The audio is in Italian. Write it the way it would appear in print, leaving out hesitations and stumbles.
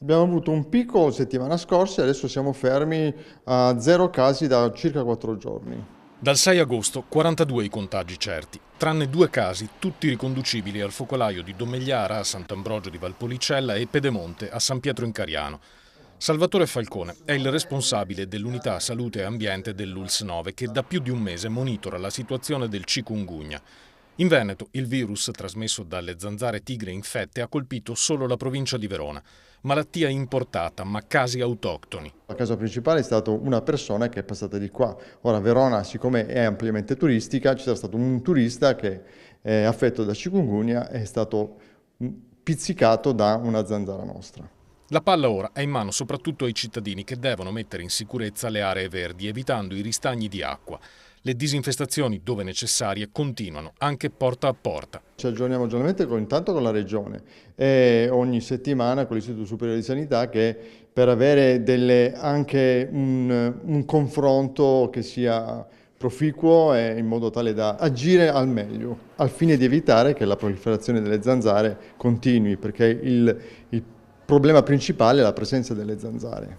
Abbiamo avuto un picco settimana scorsa e adesso siamo fermi a 0 casi da circa 4 giorni. Dal 6 agosto 42 i contagi certi, tranne 2 casi, tutti riconducibili al focolaio di Domegliara a Sant'Ambrogio di Valpolicella e Pedemonte a San Pietro in Cariano. Salvatore Falcone è il responsabile dell'unità salute e ambiente dell'ULS 9 che da più di un mese monitora la situazione del chikungunya. In Veneto il virus trasmesso dalle zanzare tigre infette ha colpito solo la provincia di Verona. Malattia importata ma casi autoctoni. La causa principale è stata una persona che è passata di qua. Ora Verona, siccome è ampiamente turistica, c'è stato un turista che è affetto da chikungunya e è stato pizzicato da una zanzara nostra. La palla ora è in mano soprattutto ai cittadini che devono mettere in sicurezza le aree verdi evitando i ristagni di acqua. Le disinfestazioni, dove necessarie, continuano anche porta a porta. Ci aggiorniamo giornalmente intanto con la Regione e ogni settimana con l'Istituto Superiore di Sanità per avere anche un confronto che sia proficuo e in modo tale da agire al meglio, al fine di evitare che la proliferazione delle zanzare continui, perché il problema principale è la presenza delle zanzare.